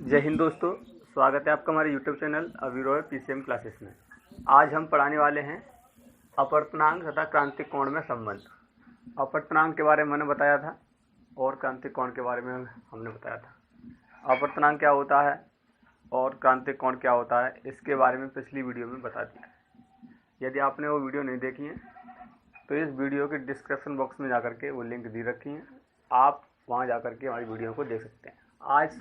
जय हिंद दोस्तों, स्वागत है आपका हमारे YouTube चैनल अविरोय PCM क्लासेस में। आज हम पढ़ाने वाले हैं अपवर्तनांक तथा क्रांतिक कोण में संबंध। अपवर्तनांक के बारे में मैंने बताया था और क्रांतिक कोण के बारे में हमने बताया था। अपवर्तनांक क्या होता है और क्रांतिक कोण क्या होता है, इसके बारे में पिछली वीडियो में बता दिया। यदि आपने वो वीडियो नहीं देखी है तो इस वीडियो के डिस्क्रिप्शन बॉक्स में जाकर के वो लिंक दी रखी है, आप वहाँ जाकर के हमारी वीडियो को देख सकते हैं। आज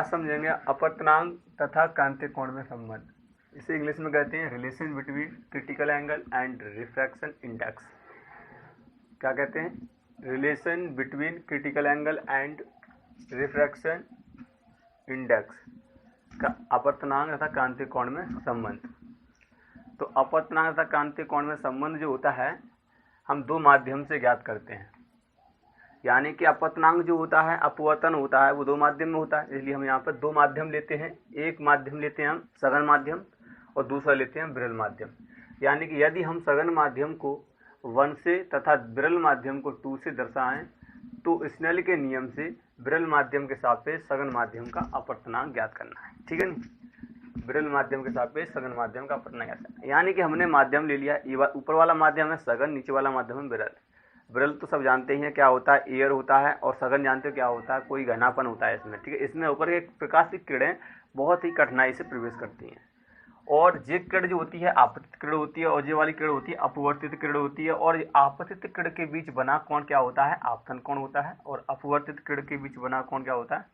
समझेंगे अपवर्तनांक तथा क्रांतिक कोण में संबंध। इसे इंग्लिश में कहते हैं relation between critical angle and refraction index. क्या कहते हैं? Relation between critical angle and refraction index का अपवर्तनांक तथा क्रांतिक कोण में संबंध। तो अपवर्तनांक तथा क्रांतिक कोण में संबंध जो होता है हम दो माध्यम से ज्ञात करते हैं। यानी कि अपवर्तनांक जो होता है, अपवर्तन होता है, वो दो माध्यम में होता है। इसलिए हम यहाँ पर दो माध्यम लेते हैं। एक माध्यम लेते हैं हम सघन माध्यम और दूसरा लेते हैं विरल माध्यम। यानी कि यदि हम सघन माध्यम को 1 से तथा विरल माध्यम को 2 से दर्शाएं तो स्नेल के नियम से विरल माध्यम के सापेक्ष सघन माध्यम का अपवर्तनांक ज्ञात करना है। ठीक है नहीं? विरल माध्यम के सापेक्ष सघन माध्यम का अपवर्तनांक ज्ञात करना है। यानी कि हमने माध्यम ले लिया, ऊपर वाला माध्यम है सघन, नीचे वाला माध्यम है विरल। विरल तो सब जानते ही हैं क्या होता है, एयर होता है, और सघन जानते हो क्या होता है, कोई घनापन होता है इसमें। ठीक है, इसमें ऊपर एक प्रकाश की किरणें बहुत ही कठिनाई से प्रवेश करती हैं, और ये किरण जो होती है आपतित किरण होती है, और ये वाली किरण होती है अपवर्तित किरण होती है। और आपतित किरण के बीच बना कोण क्या होता है? आपतन कोण होता है। और अपवर्तित किरण के बीच बना कोण क्या होता है?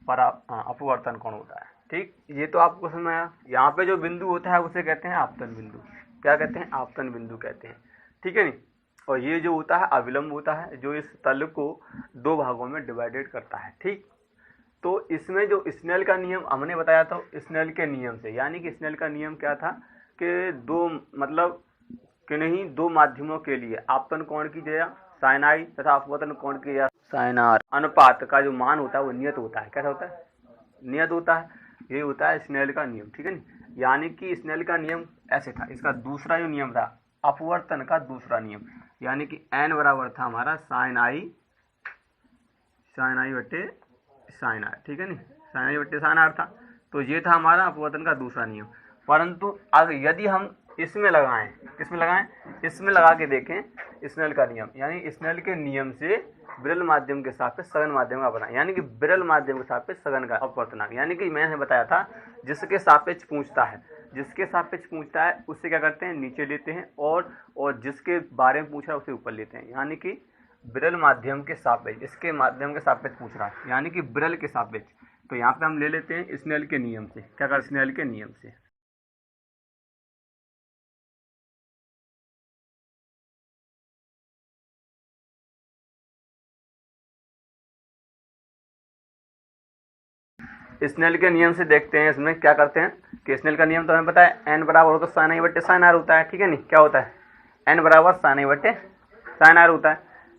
अपवर्तन कोण होता है। ठीक, ये तो आपको समझ में आया। यहाँ पे जो बिंदु होता है उसे कहते हैं आपतन बिंदु। क्या कहते हैं? आपतन बिंदु कहते हैं। ठीक है नहीं? और ये जो होता है अविलंब होता है, जो इस तल को दो भागों में डिवाइडेड करता है। ठीक, तो इसमें जो स्नेल का नियम हमने बताया था, स्नेल के नियम से, यानी कि स्नेल का नियम क्या था कि दो माध्यमों के लिए आपतन कोण की जगह साइन आई तथा अपवर्तन कोण की जगह साइन आर अनुपात का जो मान होता है वो नियत होता है। कैसा होता है? नियत होता है। यही होता है स्नेल का नियम। ठीक है नहीं? यानी कि स्नेल का नियम ऐसे था। इसका दूसरा जो नियम था अपवर्तन का दूसरा नियम, यानी कि n बराबर था हमारा साइन आई बटे साइन आर। ठीक है नहीं? साइन आई बटे साइन आर था। तो ये था हमारा अपवर्तन का दूसरा नियम। परंतु अगर यदि हम इसमें लगाएं, किसमें लगाएं? इसमें लगा के देखें स्नेल का नियम, यानी स्नेल के नियम से विरल माध्यम के सापेक्ष सघन माध्यम का बनाए, यानी कि विरल माध्यम के सापेक्ष सघन का अपवर्तनांक। यानी कि मैंने बताया था जिसके सापेक्ष पूछता है, उससे क्या करते हैं? नीचे लेते हैं, और जिसके बारे में पूछ रहा है उसे ऊपर लेते हैं। यानी कि विरल माध्यम के सापेक्ष, इसके माध्यम के सापेक्ष पूछ रहा है, यानी कि विरल के सापेक्ष। तो यहाँ पे हम ले लेते हैं स्नेल के नियम से। क्या कर? स्नेल के नियम से। स्नेल के नियम से देखते हैं इसमें क्या करते हैं कि स्नेल का नियम तो हमें पता है n बराबर हो तो साइन आई बटे साइन आर होता है। ठीक है नहीं? क्या होता है? n बराबर साइन आई बटे साइन आर होता है।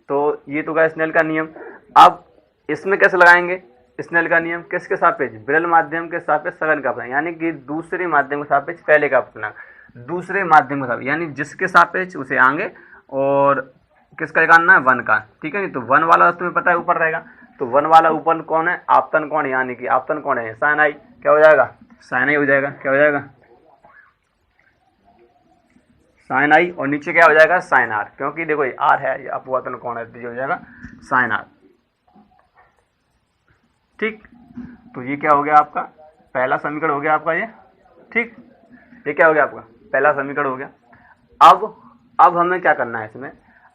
तो ये तो गया स्नेल का नियम। अब इसमें कैसे लगाएंगे स्नेल का नियम? किसके सापेक्ष? विरल माध्यम के सापेक्ष सघन का अपवर्तनांक, यानी कि दूसरे माध्यम के सापेक्ष पहले का अपवर्तनांक। दूसरे माध्यम के सापेक्ष यानी जिसके सापेक्ष उसे आगे, और किसका निकालना है? 1 का। ठीक है नहीं? तो 1 वाला तुम्हें पता है ऊपर रहेगा, तो 1 वाला ऊपर कौन है? आपतन कोण, यानी कि आपतन कोण है साइन आई। क्या हो जाएगा? साइन आई हो जाएगा। क्या हो जाएगा? साइन आई। और नीचे क्या हो जाएगा? साइन आर, क्योंकि देखो ये आर है, ये अपवर्तन कोण है, तो ये हो जाएगा साइन आर। ठीक, तो ये क्या हो गया आपका? पहला समीकरण हो गया आपका ये। ठीक, ये क्या हो गया आपका? पहला समीकरण हो गया। अब हमें क्या करना है इसमें?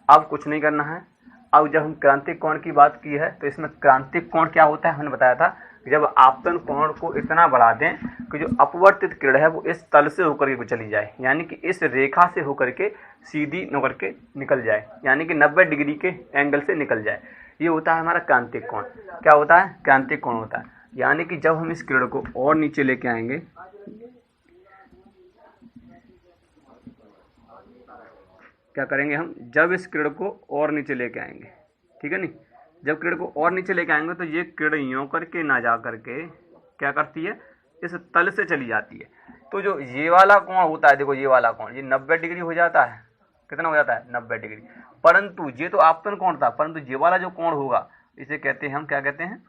अब कुछ नहीं करना है। अब जब हम क्रांतिक कोण की बात की है तो इसमें क्रांतिक कोण क्या होता है हमने बताया था कि जब आपतन कोण को इतना बढ़ा दें कि जो अपवर्तित किरण है वो इस तल से होकर के चली जाए, यानी कि इस रेखा से होकर के सीधी होकर के निकल जाए, यानी कि 90 डिग्री के एंगल से निकल जाए। ये होता है हमारा क्रांतिक कोण। क्या होता है? क्रांतिक कोण होता है। यानी कि जब हम इस किरण को और नीचे लेके आएंगे, क्या करेंगे हम? जब इस किरण को और नीचे लेके आएंगे, ठीक है नहीं? जब किरण को और नीचे लेके आएंगे तो ये किरण यूं करके ना जा करके क्या करती है? इस तल से चली जाती है। तो जो ये वाला कोण होता है, देखो ये वाला कोण, ये 90 डिग्री हो जाता है। कितना हो जाता है? 90 डिग्री। परंतु ये तो आपतन कोण था, परंतु ये वाला जो कोण होगा इसे कहते हैं हम, क्या कहते हैं?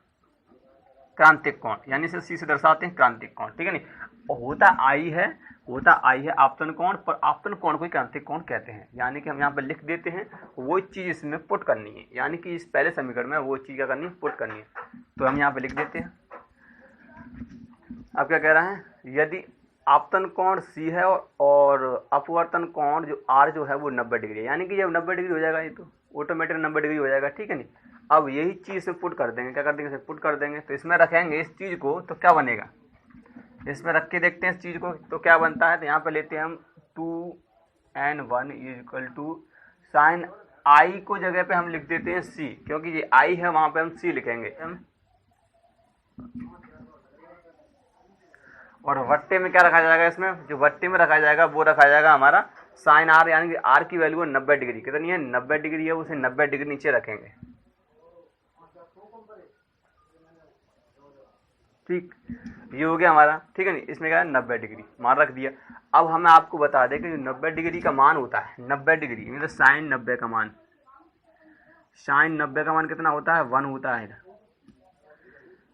क्रांतिक कोण, यानी इसे सी से दर्शाते हैं क्रांतिक कोण, ठीक है नहीं। और होता आई है आपतन कोण, पर आपतन कोण को ही क्रांतिक कोण कहते हैं। यानी कि हम यहाँ पर लिख देते हैं, वो चीज़ इसमें पुट करनी है, यानी कि इस पहले समीकरण में वो चीज़ क्या करनी है, पुट करनी है। तो हम यहाँ पर लिख देते हैं। अब क्या कह रहा है, यदि आपतन कोण सी है और अपवर्तन कोण जो आर जो है वो 90 डिग्री है, यानी कि जब 90 डिग्री हो जाएगा ये तो ऑटोमेटिक 90 डिग्री हो जाएगा, ठीक है नहीं। अब यही चीज़ इसमें पुट कर देंगे, क्या कर देंगे, इसे पुट कर देंगे। तो इसमें रखेंगे इस चीज़ को, तो क्या बनेगा, इसमें रख के देखते हैं इस चीज़ को, तो क्या बनता है। तो यहाँ पर लेते हैं हम 2n1 = साइन आई को जगह पे हम लिख देते हैं सी, क्योंकि ये आई है वहाँ पे हम सी लिखेंगे। और वट्टे में क्या रखा जाएगा, इसमें जो वट्टे में रखा जाएगा वो रखा जाएगा हमारा साइन आर, यानी कि आर की वैल्यू है 90 डिग्री। कितनी है, 90 डिग्री है, उसे 90 डिग्री नीचे रखेंगे, ठीक। ये हो गया हमारा, ठीक है नहीं। इसमें क्या है, 90 डिग्री मान रख दिया। अब हमें आपको बता दें कि 90 डिग्री का मान होता है 90 डिग्री, मतलब साइन 90 का मान, साइन 90 का मान कितना होता है, 1 होता है।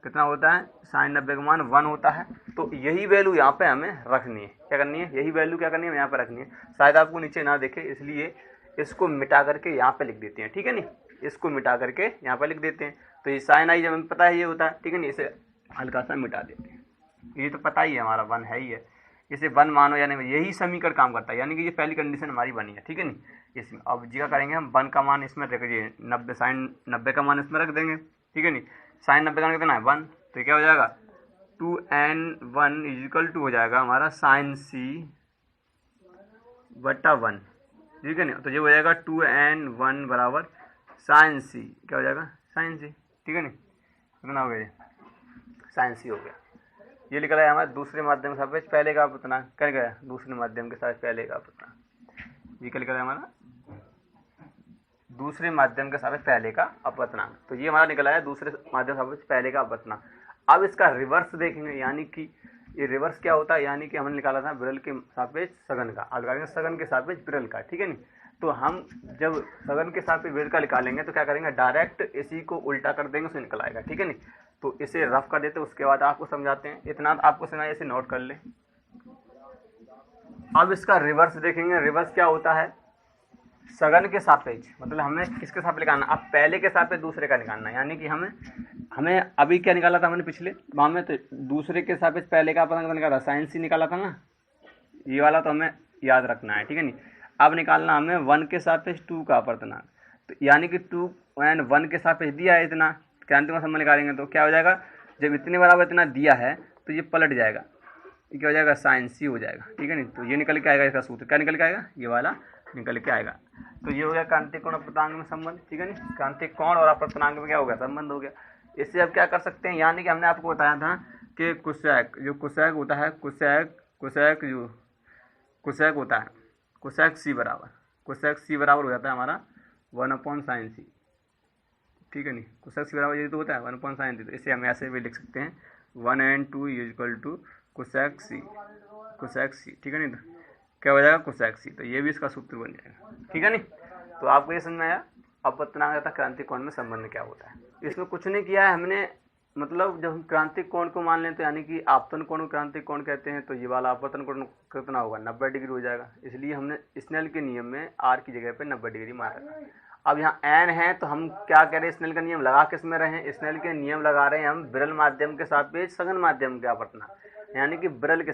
कितना होता है, साइन 90 का मान 1 होता है। तो यही वैल्यू यहाँ पे हमें रखनी है, क्या करनी है, यही वैल्यू क्या करनी है, यहाँ पे रखनी है। शायद आपको नीचे ना देखे, इसलिए इसको मिटा करके यहाँ पे लिख देते हैं, ठीक है नहीं। इसको मिटा करके यहाँ पे लिख देते हैं। तो ये साइन आई जब हमें पता है ये होता है, ठीक है नहीं, इसे हल्का सा मिटा देते हैं। ये तो पता ही है हमारा 1 है ही है, इसे 1 मानो, यानी यही समीकरण काम करता है, यानी कि ये पहली कंडीशन हमारी बनी है, ठीक है नहीं। इसमें अब जी का करेंगे हम, 1 का मान इसमें रखिए 90, साइन 90 का मान इसमें रख देंगे, ठीक है नहीं। साइन 90 का मान कितना है, 1, तो क्या हो जाएगा 2n1 = हो जाएगा हमारा साइन सी बटा 1, ठीक है नहीं। तो ये हो जाएगा 2n1 बराबर साइन सी, क्या हो जाएगा, साइन सी, ठीक है नहीं। कितना हो गया, साइन सी हो गया। ये निकला है हमारे दूसरे माध्यम के सापेक्ष पहले का अपवर्तनांक, कर गया दूसरे माध्यम के साथ पहले का अपवर्तनांक। ये क्या निकला है हमारा, दूसरे माध्यम के सापेक्ष पहले का अपवर्तनांक। तो ये हमारा निकला है दूसरे माध्यम के सापेक्ष पहले का अपवर्तनांक। अब इसका रिवर्स देखेंगे, यानी कि ये रिवर्स क्या होता है, यानी कि हमने निकाला था विरल के सापेक्ष सघन का, अब निकालेंगे सघन के सापेक्ष विरल का, ठीक है नहीं। तो हम जब सघन के सापेक्ष विरल का निकालेंगे तो क्या करेंगे, डायरेक्ट इसी को उल्टा कर देंगे, उसे निकल आएगा, ठीक है नहीं। तो इसे रफ कर देते, उसके बाद आपको समझाते हैं। इतना आपको समझाया, इसे नोट कर ले। अब इसका रिवर्स देखेंगे, रिवर्स क्या होता है, सघन के सापेक्ष, मतलब हमें किसके सापेक्ष निकालना, अब पहले के सापेक्ष दूसरे का निकालना, यानी कि हमें अभी क्या निकाला था हमने पिछले बार में, तो दूसरे के सापेक्ष पहले का पता निकाला, साइन सी निकाला था ना, ये वाला तो हमें याद रखना है, ठीक है नहीं। अब निकालना हमें 1 के सापेक्ष 2 का अपवर्तनांक, तो यानी कि 2n1 के सापेक्ष दिया है इतना, क्रांतिक संबंध निकालेंगे तो क्या हो जाएगा, जब इतने बराबर इतना दिया है तो ये पलट जाएगा, ये क्या हो जाएगा, साइन सी हो जाएगा, ठीक है नहीं। तो ये निकल के आएगा, इसका सूत्र क्या निकल के आएगा, ये वाला निकल के आएगा। तो ये हो गया क्रांतिक कोण अपवर्तनांक में संबंध, ठीक है नहीं। क्रांतिक कोण और अपवर्तनांक में क्या हो गया, संबंध हो गया। इससे अब क्या कर सकते हैं, यानी कि हमने आपको बताया था कि कुसेक जो कुसेक होता है, कुसेक जो कुसेक होता है, कुसेक सी बराबर हो जाता है हमारा 1/sin c, ठीक है नहीं। कुसेक सी बराबर यही तो होता है 1/sin c। तो इसे हम ऐसे भी लिख सकते हैं 1n2 = कुसेक सी, ठीक है नहीं। तो क्या हो जाएगा, कुसेक सी। तो ये भी इसका सूत्र बन जाएगा, ठीक है नहीं। तो आपको ये समझ में आया अपवर्तनांक तथा क्रांतिक कोण में संबंध क्या होता है। इसमें कुछ नहीं किया है हमने, मतलब जब हम क्रांतिक कोण को मान लें तो यानी कि आपतन कोण को क्रांतिक कोण कहते हैं, तो ये वाला अपवर्तन कोण कितना होगा, 90 डिग्री हो जाएगा। इसलिए हमने स्नेल के नियम में आर की जगह पे 90 डिग्री मान रखा। अब यहाँ एन है तो हम क्या कह रहे हैं, स्नेल का नियम लगा किस में रहे हैं, स्नेल के नियम लगा रहे हैं हम विरल माध्यम के सापेक्ष सघन माध्यम के अपवर्तनांक, यानी कि विरल के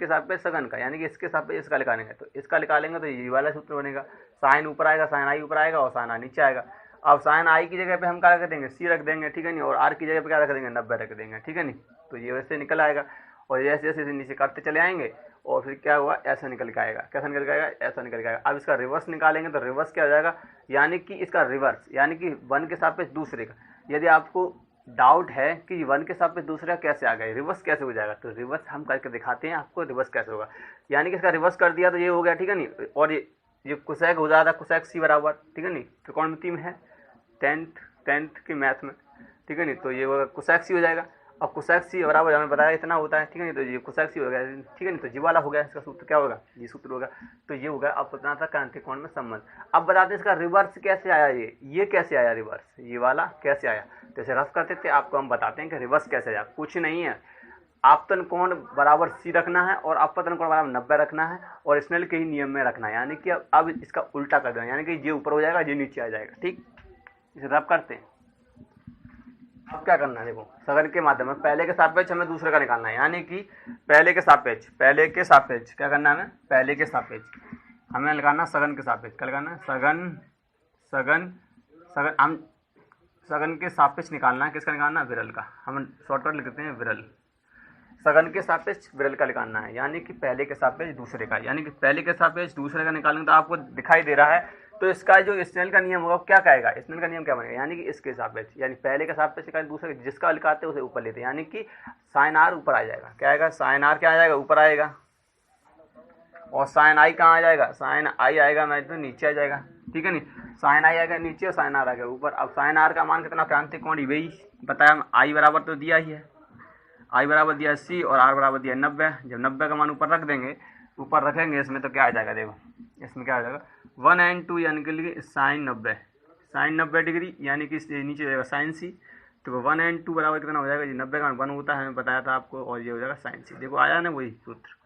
सापेक्ष सघन का, यानी कि इसके सापेक्ष इसका निकालेंगे। तो इसका निकालेंगे तो ये वाला सूत्र बनेगा, साइन ऊपर आएगा, साइन आई ऊपर आएगा और साइन आई नीचे आएगा। अब साइन आई की जगह पे हम क्या रख देंगे, सी रख देंगे, ठीक है नहीं। और आर की जगह पे क्या रख देंगे, 90 रख देंगे, ठीक है नहीं। तो ये वैसे निकल आएगा और जैसे जैसे नीचे करते चले आएंगे और फिर क्या हुआ, ऐसा निकल के आएगा। कैसा निकल के आएगा, ऐसा निकल के आएगा। अब इसका रिवर्स निकालेंगे तो रिवर्स क्या हो जाएगा, यानी कि इसका रिवर्स, यानी कि 1 के सापेक्ष दूसरे का। यदि आपको डाउट है कि 1 के सापेक्ष दूसरा कैसे आ गया, रिवर्स कैसे हो जाएगा, तो रिवर्स हम करके दिखाते हैं आपको रिवर्स कैसे होगा। यानी कि इसका रिवर्स कर दिया तो ये हो गया, ठीक है नहीं। और ये कुसेक हो जाता है कुसेक सी बराबर, ठीक है नहीं। त्रिकोणमिति में है 10th के मैथ में, ठीक है नहीं। तो ये होगा कुसेक सी हो जाएगा। अब कुसेक सी बराबर हमें बताया इतना होता है, ठीक है नहीं। तो ये कुसेक सी हो गया, ठीक है नहीं। तो जी वाला हो गया, इसका सूत्र क्या होगा, ये सूत्र होगा। तो ये होगा अपवर्तनांक तथा क्रांतिक कोण में संबंध। अब बताते हैं इसका रिवर्स कैसे आया, ये कैसे आया रिवर्स, ये वाला कैसे आया। तो इसे रफ करते थे। आपको हम बताते हैं कि रिवर्स कैसे जाए। कुछ नहीं है, आपतन कोण बराबर सी रखना है और अपतन कोण बराबर 90 रखना है और स्नेल के ही नियम में रखना है, यानी कि अब इसका उल्टा कर देना, यानी कि ये ऊपर हो जाएगा, ये नीचे आ जाएगा। ठीक, इसे रफ करते हैं। अब क्या करना है, देखो सघन के माध्यम में पहले के सापेक्ष हमें दूसरे का निकालना है, यानी कि पहले के सापेक्ष क्या करना है हमें, पहले के सापेक्ष हमें निकालना सघन के सापेक्ष। क्या निकालना है, सघन के सापेक्ष निकालना है। किसका निकालना है, विरल का। हम शॉर्टकट लिखते हैं विरल। सघन के सापेक्ष विरल का निकालना है, यानी कि पहले के सापेक्ष दूसरे का, यानी कि पहले के सापेक्ष दूसरे का निकालेंगे तो आपको दिखाई दे रहा है। तो इसका जो स्नेल का नियम होगा क्या कहेगा, स्नेल का नियम क्या बनेगा, यानी कि इसके सापेक्ष, यानी पहले के सापेक्ष निकालें दूसरे, जिसका लिखाते हैं उसे ऊपर लेते हैं, यानी कि साइन आर ऊपर आ जाएगा। क्या आएगा, साइन आर क्या आ जाएगा, ऊपर आएगा। और साइन आई कहाँ आ जाएगा, साइन आई आएगा मैं तो नीचे आ जाएगा। ठीक है नहीं, साइन आई आएगा नीचे और साइन आर आएगा ऊपर। अब साइन आर का मान कितना, क्रांतिक कोण वही बताया, आई बराबर तो दिया ही है, आई बराबर दिया 80 और आर बराबर दिया 90। जब 90 का मान ऊपर रख देंगे, ऊपर रखेंगे इसमें, तो क्या आ जाएगा, देखो इसमें क्या आ जाएगा 1 and 2, यानी कि साइन 90 डिग्री, यानी कि नीचे जाएगा साइन सी। तो 1 and 2 बराबर कितना हो जाएगा, 90 का 1 होता है, हमें बताया था आपको, और ये हो जाएगा साइन सी। देखो आया ना वही सूत्र।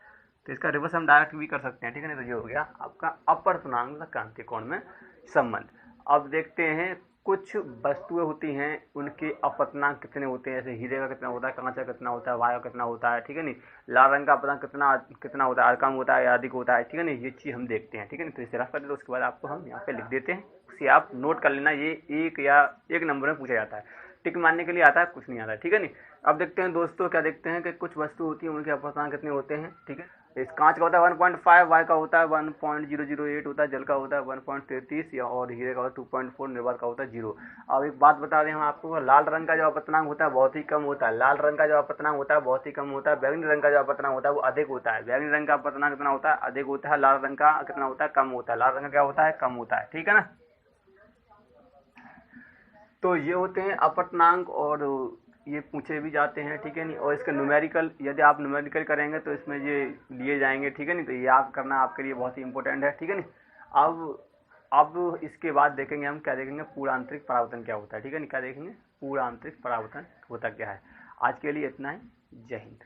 तो इसका रिवर्स हम डायरेक्ट भी कर सकते हैं। ठीक है, नहीं तो ये हो गया आपका अपवर्तनांक क्रांतिक कोण में संबंध। अब देखते हैं कुछ वस्तुएं होती हैं, उनके अपवर्तनांक कितने होते हैं। जैसे हीरे का कितना होता है, कांच का कितना होता है, वायु का कितना होता है। ठीक है नहीं, लाल रंग का अपवर्तनांक कितना होता है, कम होता है या अधिक होता है। ठीक है नहीं, ये चीज़ हम देखते हैं। ठीक है नहीं, तो इसे रफ कर देते, उसके बाद आपको हम यहाँ पे लिख देते हैं, उसे आप नोट कर लेना। ये एक नंबर में पूछा जाता है, टिक मारने के लिए आता है, कुछ नहीं आता है। ठीक है नहीं, अब देखते हैं दोस्तों, क्या देखते हैं कि कुछ वस्तु होती है, उनके अपवर्तनांक कितने होते हैं। ठीक है, इस कांच का होता है 1.5, वायु का होता है 1.008 होता है, जल का होता है 1.33 या और हीरे का 2.4, निर्वात का होता है 0। अब एक बात बता दें हम आपको, लाल रंग का जो अपवर्तनांक होता है बहुत ही कम होता है, लाल रंग का जो अपवर्तनांक होता है बहुत ही कम होता है। बैंगनी रंग का जो अपवर्तनांक होता है वो अधिक होता है। बैंगनी रंग का अपवर्तनांक कितना होता है, अधिक होता है। लाल रंग का कितना होता है, कम होता है। लाल रंग का क्या होता है, कम होता है। ठीक है ना, तो ये होते हैं अपवर्तनांक और ये पूछे भी जाते हैं। ठीक है नहीं, और इसका न्यूमेरिकल, यदि आप न्यूमेरिकल करेंगे तो इसमें ये लिए जाएंगे। ठीक है नहीं, तो ये याद करना आपके लिए बहुत ही इंपॉर्टेंट है। ठीक है नहीं, अब इसके बाद देखेंगे हम, क्या देखेंगे, पूर्ण आंतरिक परावर्तन क्या होता है। ठीक है नहीं, क्या देखेंगे, पूर्ण आंतरिक परावर्तन होता क्या है। आज के लिए इतना ही, जय हिंद।